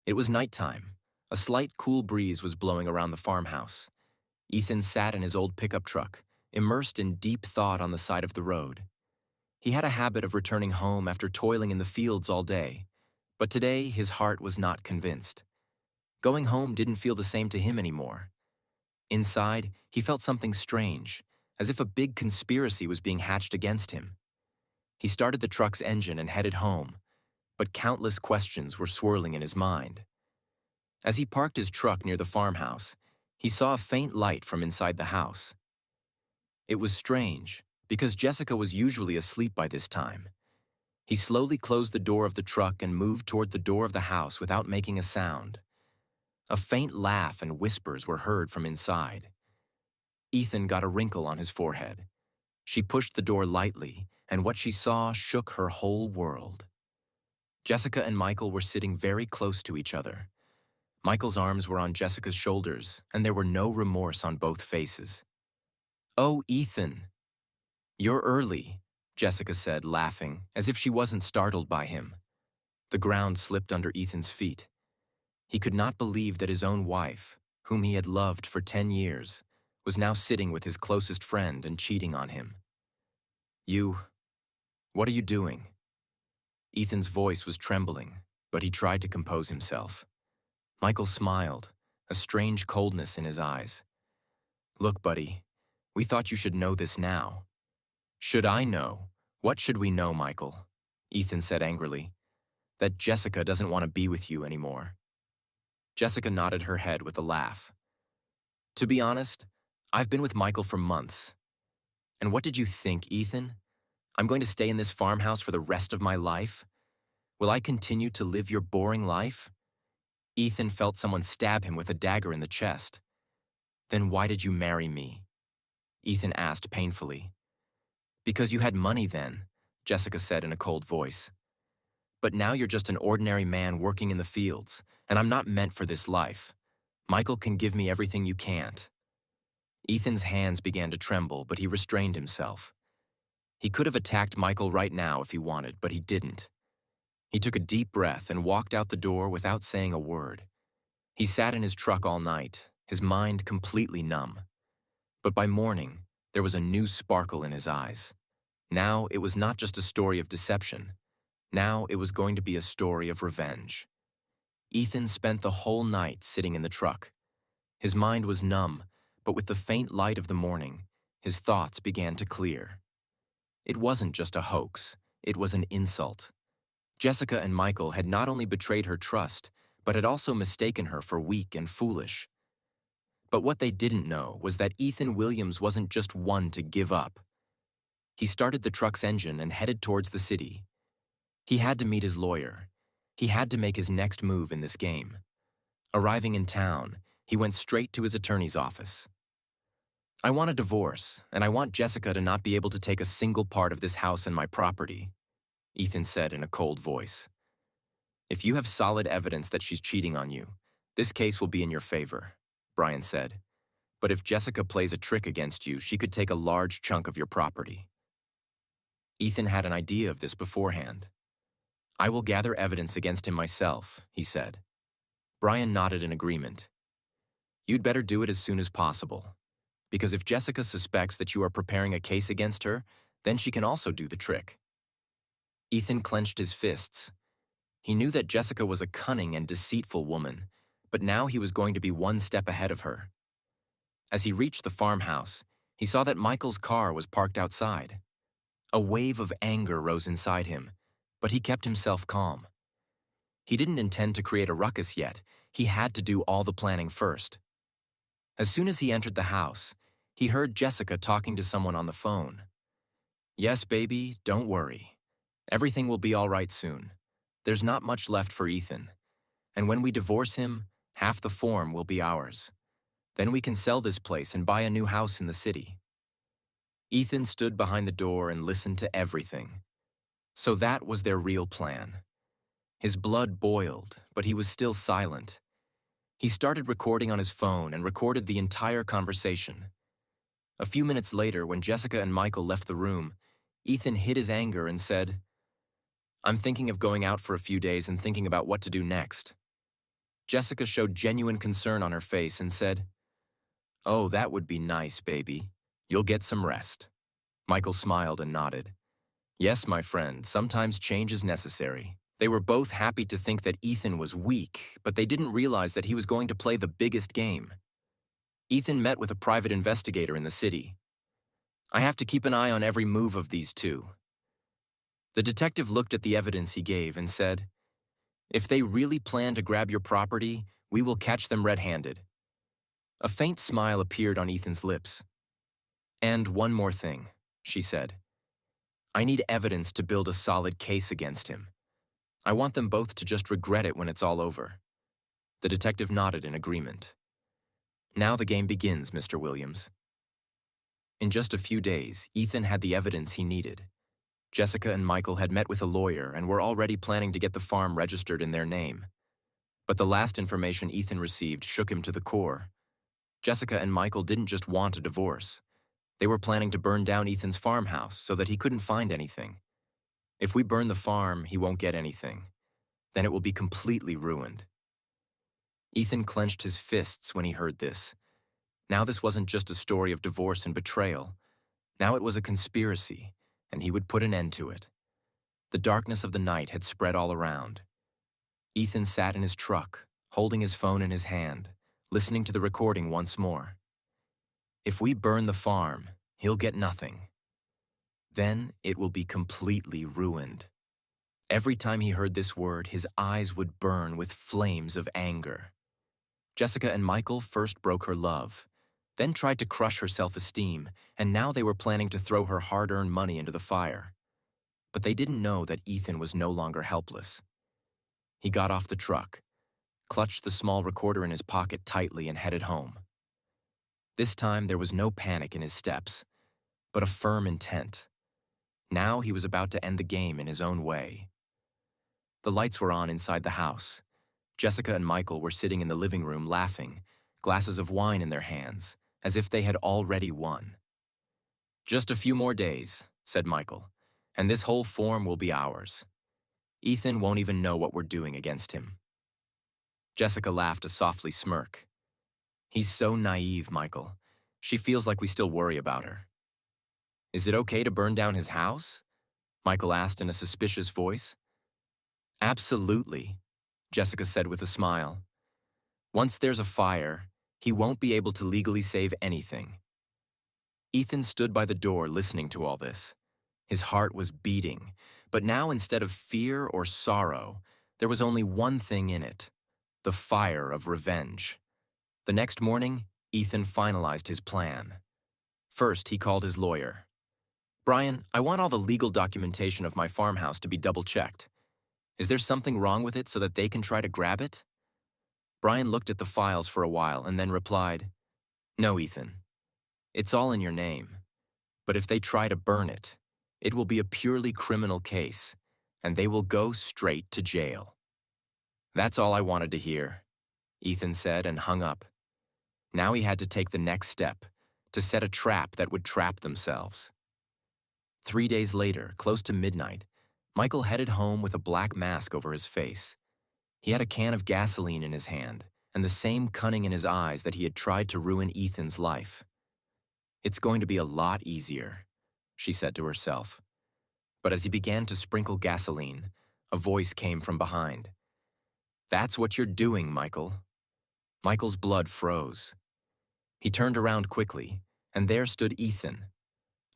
It was nighttime. A slight cool breeze was blowing around the farmhouse. Ethan sat in his old pickup truck, immersed in deep thought on the side of the road. He had a habit of returning home after toiling in the fields all day, but today his heart was not convinced. Going home didn't feel the same to him anymore. Inside, he felt something strange, as if a big conspiracy was being hatched against him. He started the truck's engine and headed home, but countless questions were swirling in his mind. As he parked his truck near the farmhouse, he saw a faint light from inside the house. It was strange, because Jessica was usually asleep by this time. He slowly closed the door of the truck and moved toward the door of the house without making a sound. A faint laugh and whispers were heard from inside. Ethan got a wrinkle on his forehead. She pushed the door lightly, and what she saw shook her whole world. Jessica and Michael were sitting very close to each other. Michael's arms were on Jessica's shoulders, and there were no remorse on both faces. "Oh, Ethan." "You're early," Jessica said, laughing, as if she wasn't startled by him. The ground slipped under Ethan's feet. He could not believe that his own wife, whom he had loved for 10 years, was now sitting with his closest friend and cheating on him. What are you doing?" Ethan's voice was trembling, but he tried to compose himself. Michael smiled, a strange coldness in his eyes. "Look, buddy, we thought you should know this now." "Should I know? What should we know, Michael?" Ethan said angrily. "That Jessica doesn't want to be with you anymore." Jessica nodded her head with a laugh. "To be honest, I've been with Michael for months. And what did you think, Ethan? I'm going to stay in this farmhouse for the rest of my life? Will I continue to live your boring life?" Ethan felt someone stab him with a dagger in the chest. "Then why did you marry me?" Ethan asked painfully. "Because you had money then," Jessica said in a cold voice. "But now you're just an ordinary man working in the fields, and I'm not meant for this life. Michael can give me everything you can't." Ethan's hands began to tremble, but he restrained himself. He could have attacked Michael right now if he wanted, but he didn't. He took a deep breath and walked out the door without saying a word. He sat in his truck all night, his mind completely numb. But by morning, there was a new sparkle in his eyes. Now it was not just a story of deception. Now it was going to be a story of revenge. Ethan spent the whole night sitting in the truck. His mind was numb, but with the faint light of the morning, his thoughts began to clear. It wasn't just a hoax, it was an insult. Jessica and Michael had not only betrayed her trust, but had also mistaken her for weak and foolish. But what they didn't know was that Ethan Williams wasn't just one to give up. He started the truck's engine and headed towards the city. He had to meet his lawyer. He had to make his next move in this game. Arriving in town, he went straight to his attorney's office. "I want a divorce, and I want Jessica to not be able to take a single part of this house and my property," Ethan said in a cold voice. "If you have solid evidence that she's cheating on you, this case will be in your favor," Brian said. "But if Jessica plays a trick against you, she could take a large chunk of your property." Ethan had an idea of this beforehand. "I will gather evidence against him myself," he said. Brian nodded in agreement. "You'd better do it as soon as possible, because if Jessica suspects that you are preparing a case against her, then she can also do the trick." Ethan clenched his fists. He knew that Jessica was a cunning and deceitful woman, but now he was going to be one step ahead of her. As he reached the farmhouse, he saw that Michael's car was parked outside. A wave of anger rose inside him, but he kept himself calm. He didn't intend to create a ruckus yet. He had to do all the planning first. As soon as he entered the house, he heard Jessica talking to someone on the phone. "Yes, baby, don't worry. Everything will be all right soon. There's not much left for Ethan. And when we divorce him, half the form will be ours. Then we can sell this place and buy a new house in the city." Ethan stood behind the door and listened to everything. So that was their real plan. His blood boiled, but he was still silent. He started recording on his phone and recorded the entire conversation. A few minutes later, when Jessica and Michael left the room, Ethan hid his anger and said, "I'm thinking of going out for a few days and thinking about what to do next." Jessica showed genuine concern on her face and said, "Oh, that would be nice, baby. You'll get some rest." Michael smiled and nodded. "Yes, my friend, sometimes change is necessary." They were both happy to think that Ethan was weak, but they didn't realize that he was going to play the biggest game. Ethan met with a private investigator in the city. "I have to keep an eye on every move of these two." The detective looked at the evidence he gave and said, "If they really plan to grab your property, we will catch them red-handed." A faint smile appeared on Ethan's lips. "And one more thing," she said. "I need evidence to build a solid case against him. I want them both to just regret it when it's all over." The detective nodded in agreement. "Now the game begins, Mr. Williams." In just a few days, Ethan had the evidence he needed. Jessica and Michael had met with a lawyer and were already planning to get the farm registered in their name. But the last information Ethan received shook him to the core. Jessica and Michael didn't just want a divorce. They were planning to burn down Ethan's farmhouse so that he couldn't find anything. "If we burn the farm, he won't get anything. Then it will be completely ruined." Ethan clenched his fists when he heard this. Now this wasn't just a story of divorce and betrayal. Now it was a conspiracy, and he would put an end to it. The darkness of the night had spread all around. Ethan sat in his truck, holding his phone in his hand, listening to the recording once more. "If we burn the farm, he'll get nothing. Then it will be completely ruined." Every time he heard this word, his eyes would burn with flames of anger. Jessica and Michael first broke her love, then tried to crush her self-esteem, and now they were planning to throw her hard-earned money into the fire. But they didn't know that Ethan was no longer helpless. He got off the truck, clutched the small recorder in his pocket tightly, and headed home. This time there was no panic in his steps, but a firm intent. Now he was about to end the game in his own way. The lights were on inside the house. Jessica and Michael were sitting in the living room laughing, glasses of wine in their hands, as if they had already won. "Just a few more days," said Michael, "and this whole farm will be ours. Ethan won't even know what we're doing against him." Jessica laughed a softly smirk. "He's so naive, Michael. She feels like we still worry about her." "Is it okay to burn down his house?" Michael asked in a suspicious voice. "Absolutely," Jessica said with a smile. "Once there's a fire, he won't be able to legally save anything." Ethan stood by the door listening to all this. His heart was beating, but now instead of fear or sorrow, there was only one thing in it: the fire of revenge. The next morning, Ethan finalized his plan. First, he called his lawyer. "Brian, I want all the legal documentation of my farmhouse to be double-checked. Is there something wrong with it so that they can try to grab it?" Brian looked at the files for a while and then replied, "No, Ethan. It's all in your name. But if they try to burn it, it will be a purely criminal case, and they will go straight to jail." "That's all I wanted to hear," Ethan said and hung up. Now he had to take the next step, to set a trap that would trap themselves. 3 days later, close to midnight, Michael headed home with a black mask over his face. He had a can of gasoline in his hand and the same cunning in his eyes that he had tried to ruin Ethan's life. "It's going to be a lot easier," she said to herself. But as he began to sprinkle gasoline, a voice came from behind. "That's what you're doing, Michael." Michael's blood froze. He turned around quickly, and there stood Ethan,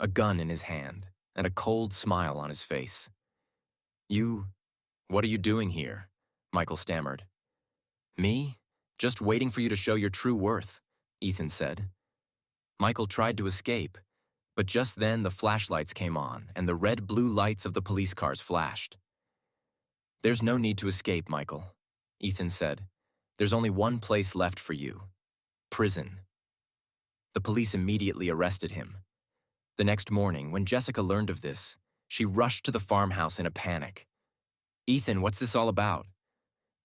a gun in his hand and a cold smile on his face. What are you doing here?" Michael stammered. "Me? Just waiting for you to show your true worth," Ethan said. Michael tried to escape, but just then the flashlights came on and the red-blue lights of the police cars flashed. "There's no need to escape, Michael," Ethan said. "There's only one place left for you: prison." The police immediately arrested him. The next morning, when Jessica learned of this, she rushed to the farmhouse in a panic. "Ethan, what's this all about?"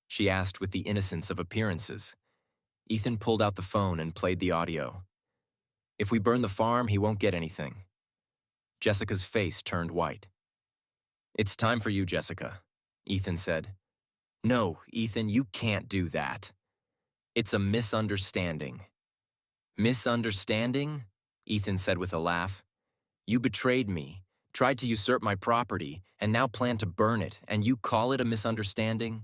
she asked with the innocence of appearances. Ethan pulled out the phone and played the audio. "If we burn the farm, he won't get anything." Jessica's face turned white. "It's time for you, Jessica," Ethan said. "No, Ethan, you can't do that," It's a misunderstanding. Misunderstanding? Ethan said with a laugh. You betrayed me, tried to usurp my property, and now plan to burn it, and you call it a misunderstanding?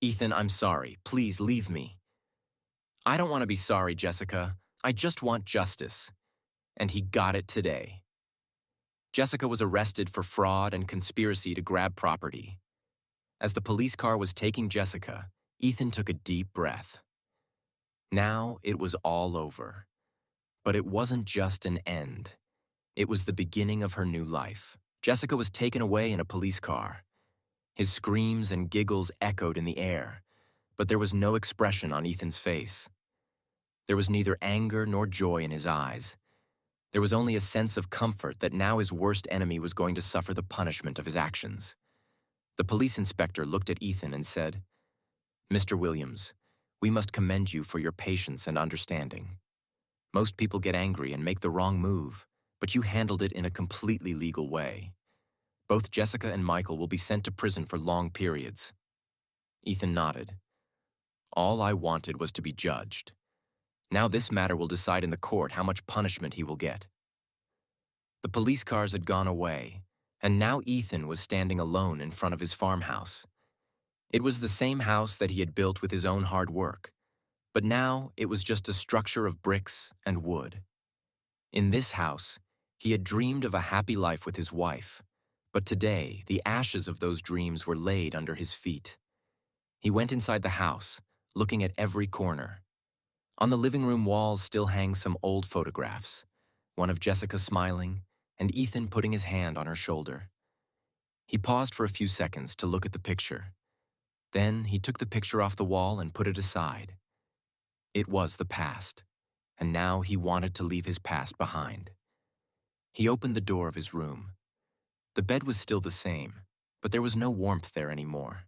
Ethan, I'm sorry. Please leave me. I don't want to be sorry, Jessica. I just want justice. And he got it today. Jessica was arrested for fraud and conspiracy to grab property. As the police car was taking Jessica, Ethan took a deep breath. Now it was all over. But it wasn't just an end. It was the beginning of her new life. Jessica was taken away in a police car. His screams and giggles echoed in the air, but there was no expression on Ethan's face. There was neither anger nor joy in his eyes. There was only a sense of comfort that now his worst enemy was going to suffer the punishment of his actions. The police inspector looked at Ethan and said, Mr. Williams, we must commend you for your patience and understanding. Most people get angry and make the wrong move, but you handled it in a completely legal way. Both Jessica and Michael will be sent to prison for long periods. Ethan nodded. All I wanted was to be judged. Now this matter will decide in the court how much punishment he will get. The police cars had gone away, and now Ethan was standing alone in front of his farmhouse. It was the same house that he had built with his own hard work, but now it was just a structure of bricks and wood. In this house, he had dreamed of a happy life with his wife, but today the ashes of those dreams were laid under his feet. He went inside the house, looking at every corner. On the living room walls still hang some old photographs, one of Jessica smiling and Ethan putting his hand on her shoulder. He paused for a few seconds to look at the picture. Then he took the picture off the wall and put it aside. It was the past, and now he wanted to leave his past behind. He opened the door of his room. The bed was still the same, but there was no warmth there anymore.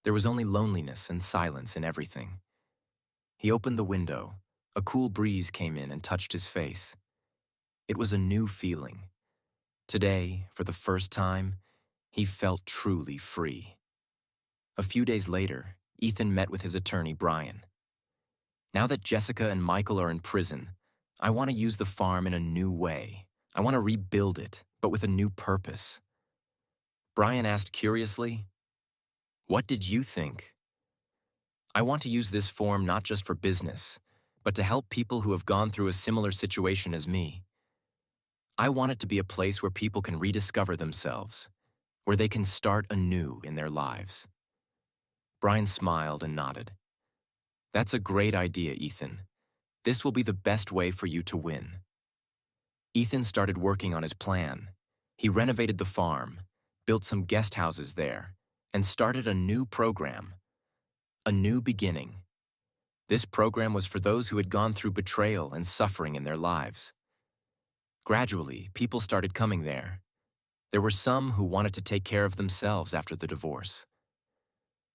There was only loneliness and silence in everything. He opened the window. A cool breeze came in and touched his face. It was a new feeling. Today, for the first time, he felt truly free. A few days later, Ethan met with his attorney, Brian. Now that Jessica and Michael are in prison, I want to use the farm in a new way. I want to rebuild it, but with a new purpose. Brian asked curiously, "What did you think?" I want to use this form not just for business, but to help people who have gone through a similar situation as me. I want it to be a place where people can rediscover themselves, where they can start anew in their lives. Brian smiled and nodded. That's a great idea, Ethan. This will be the best way for you to win. Ethan started working on his plan. He renovated the farm, built some guest houses there, and started a new program. A new beginning. This program was for those who had gone through betrayal and suffering in their lives. Gradually, people started coming there. There were some who wanted to take care of themselves after the divorce.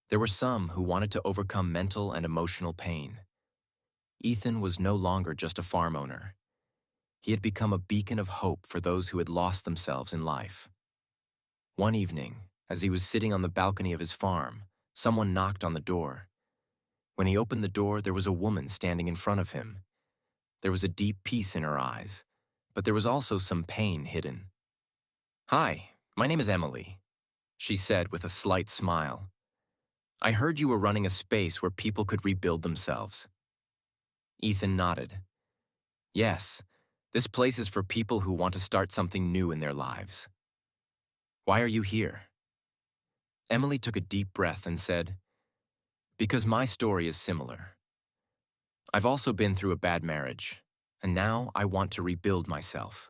There were some who wanted to overcome mental and emotional pain. Ethan was no longer just a farm owner. He had become a beacon of hope for those who had lost themselves in life. One evening, as he was sitting on the balcony of his farm, someone knocked on the door. When he opened the door, there was a woman standing in front of him. There was a deep peace in her eyes, but there was also some pain hidden. "Hi, my name is Emily," she said with a slight smile. "I heard you were running a space where people could rebuild themselves." Ethan nodded. "Yes, this place is for people who want to start something new in their lives." "Why are you here?" Emily took a deep breath and said, "Because my story is similar. I've also been through a bad marriage, and now I want to rebuild myself."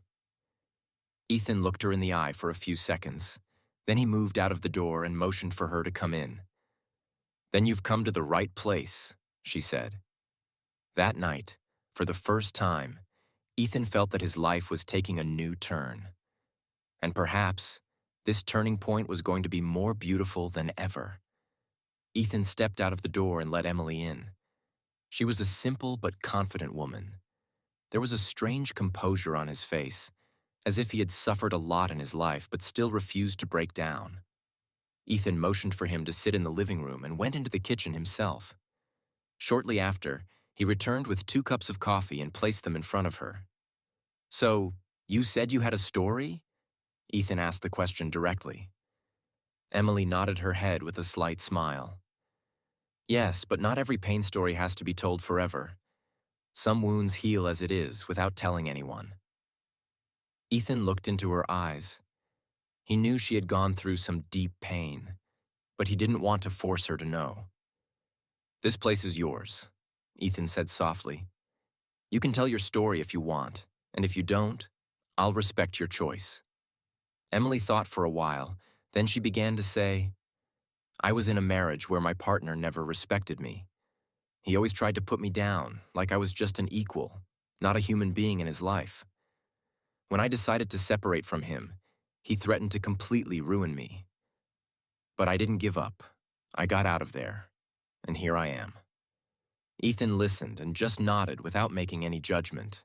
Ethan looked her in the eye for a few seconds. Then he moved out of the door and motioned for her to come in. "Then you've come to the right place," she said. That night, for the first time, Ethan felt that his life was taking a new turn. And perhaps, this turning point was going to be more beautiful than ever. Ethan stepped out of the door and let Emily in. She was a simple but confident woman. There was a strange composure on his face, as if he had suffered a lot in his life but still refused to break down. Ethan motioned for him to sit in the living room and went into the kitchen himself. Shortly after, he returned with 2 cups of coffee and placed them in front of her. "So, you said you had a story?" Ethan asked the question directly. Emily nodded her head with a slight smile. "Yes, but not every pain story has to be told forever. Some wounds heal as it is, without telling anyone." Ethan looked into her eyes. He knew she had gone through some deep pain, but he didn't want to force her to know. "This place is yours," Ethan said softly. "You can tell your story if you want, and if you don't, I'll respect your choice." Emily thought for a while, then she began to say, "I was in a marriage where my partner never respected me. He always tried to put me down, like I was just an equal, not a human being in his life. When I decided to separate from him, he threatened to completely ruin me. But I didn't give up. I got out of there, and here I am." Ethan listened and just nodded without making any judgment.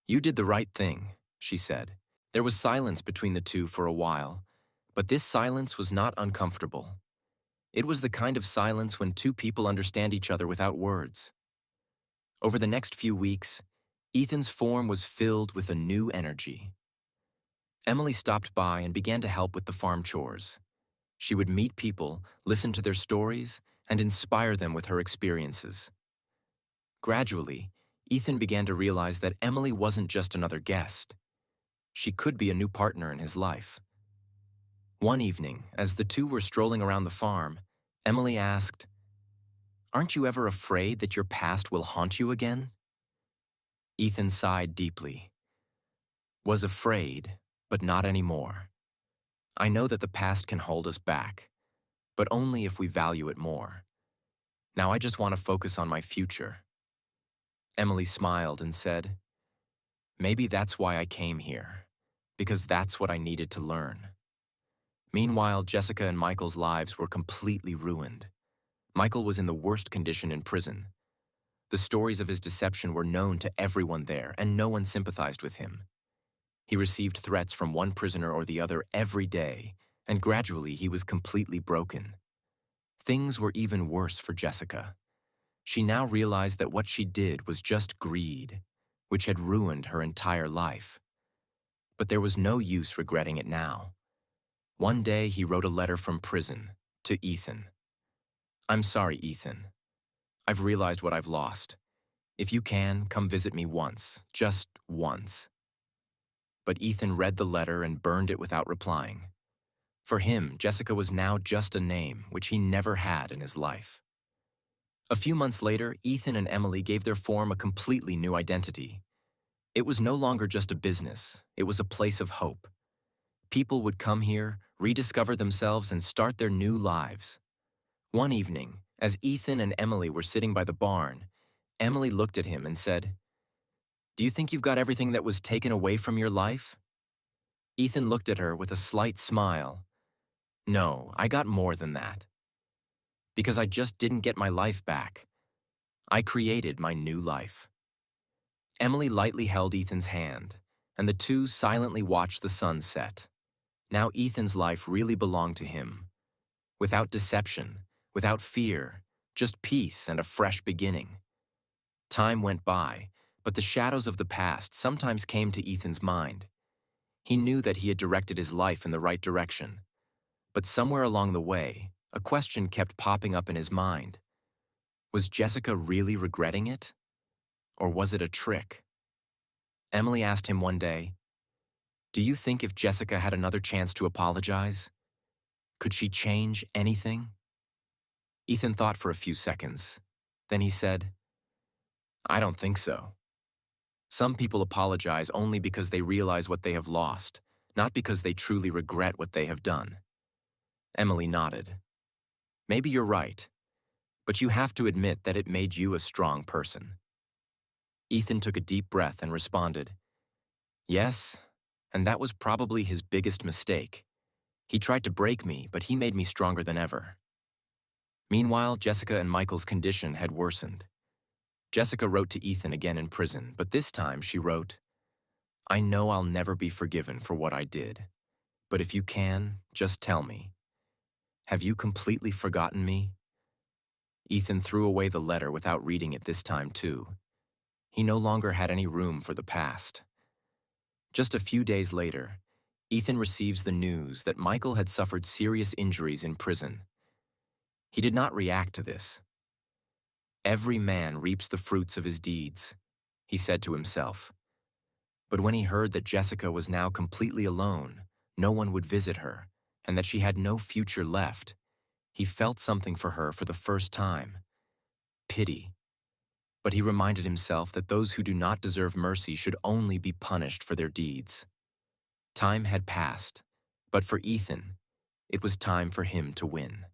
"You did the right thing," she said. There was silence between the two for a while, but this silence was not uncomfortable. It was the kind of silence when two people understand each other without words. Over the next few weeks, Ethan's form was filled with a new energy. Emily stopped by and began to help with the farm chores. She would meet people, listen to their stories, and inspire them with her experiences. Gradually, Ethan began to realize that Emily wasn't just another guest. She could be a new partner in his life. One evening, as the two were strolling around the farm, Emily asked, "Aren't you ever afraid that your past will haunt you again?" Ethan sighed deeply. "Was afraid, but not anymore. I know that the past can hold us back, but only if we value it more. Now I just want to focus on my future." Emily smiled and said, "Maybe that's why I came here, because that's what I needed to learn." Meanwhile, Jessica and Michael's lives were completely ruined. Michael was in the worst condition in prison. The stories of his deception were known to everyone there, and no one sympathized with him. He received threats from one prisoner or the other every day, and gradually he was completely broken. Things were even worse for Jessica. She now realized that what she did was just greed, which had ruined her entire life. But there was no use regretting it now. One day he wrote a letter from prison to Ethan. "I'm sorry, Ethan. I've realized what I've lost. If you can, come visit me once, just once." But Ethan read the letter and burned it without replying. For him, Jessica was now just a name, which he never had in his life. A few months later, Ethan and Emily gave their form a completely new identity. It was no longer just a business, it was a place of hope. People would come here, rediscover themselves, and start their new lives. One evening, as Ethan and Emily were sitting by the barn, Emily looked at him and said, "Do you think you've got everything that was taken away from your life?" Ethan looked at her with a slight smile. "No, I got more than that. Because I just didn't get my life back. I created my new life." Emily lightly held Ethan's hand, and the two silently watched the sun set. Now Ethan's life really belonged to him. Without deception, without fear, just peace and a fresh beginning. Time went by, but the shadows of the past sometimes came to Ethan's mind. He knew that he had directed his life in the right direction. But somewhere along the way, a question kept popping up in his mind. Was Jessica really regretting it? Or was it a trick? Emily asked him one day, "Do you think if Jessica had another chance to apologize, could she change anything?" Ethan thought for a few seconds. Then he said, "I don't think so. Some people apologize only because they realize what they have lost, not because they truly regret what they have done." Emily nodded. "Maybe you're right, but you have to admit that it made you a strong person." Ethan took a deep breath and responded, "Yes, and that was probably his biggest mistake. He tried to break me, but he made me stronger than ever." Meanwhile, Jessica and Michael's condition had worsened. Jessica wrote to Ethan again in prison, but this time she wrote, "I know I'll never be forgiven for what I did, but if you can, just tell me. Have you completely forgotten me?" Ethan threw away the letter without reading it this time, too. He no longer had any room for the past. Just a few days later, Ethan receives the news that Michael had suffered serious injuries in prison. He did not react to this. Every man reaps the fruits of his deeds, he said to himself. But when he heard that Jessica was now completely alone, no one would visit her, and that she had no future left, he felt something for her for the first time. Pity. But he reminded himself that those who do not deserve mercy should only be punished for their deeds. Time had passed, but for Ethan, it was time for him to win.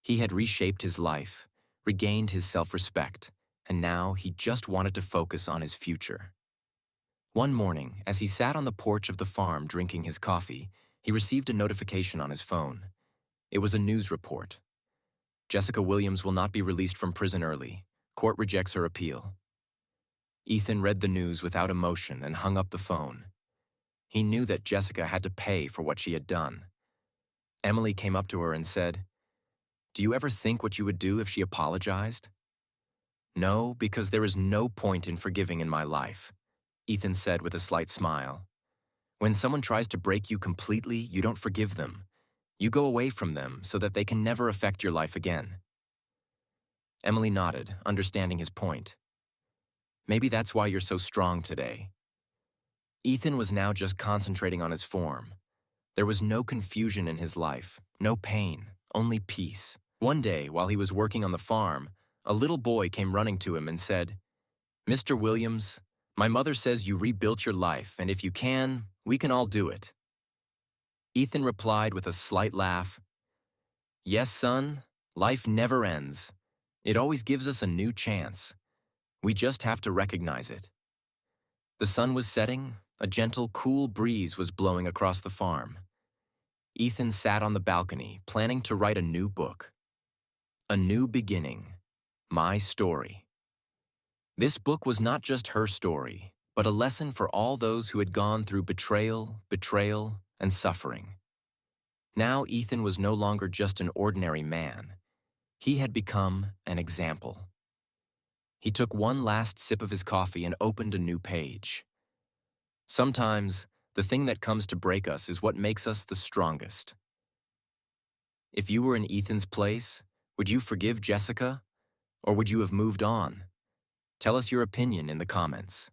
He had reshaped his life, regained his self-respect, and now he just wanted to focus on his future. One morning, as he sat on the porch of the farm drinking his coffee, he received a notification on his phone. It was a news report. Jessica Williams will not be released from prison early. Court rejects her appeal. Ethan read the news without emotion and hung up the phone. He knew that Jessica had to pay for what she had done. Emily came up to her and said, "Do you ever think what you would do if she apologized?" "No, because there is no point in forgiving in my life," Ethan said with a slight smile. "When someone tries to break you completely, you don't forgive them. You go away from them so that they can never affect your life again." Emily nodded, understanding his point. "Maybe that's why you're so strong today." Ethan was now just concentrating on his form. There was no confusion in his life, no pain, only peace. One day, while he was working on the farm, a little boy came running to him and said, "Mr. Williams, my mother says you rebuilt your life, and if you can, we can all do it." Ethan replied with a slight laugh, "Yes, son, life never ends. It always gives us a new chance. We just have to recognize it." The sun was setting, a gentle, cool breeze was blowing across the farm. Ethan sat on the balcony, planning to write a new book. A new beginning. My story. This book was not just her story, but a lesson for all those who had gone through betrayal, and suffering. Now Ethan was no longer just an ordinary man. He had become an example. He took one last sip of his coffee and opened a new page. Sometimes, the thing that comes to break us is what makes us the strongest. If you were in Ethan's place, would you forgive Jessica? Or would you have moved on? Tell us your opinion in the comments.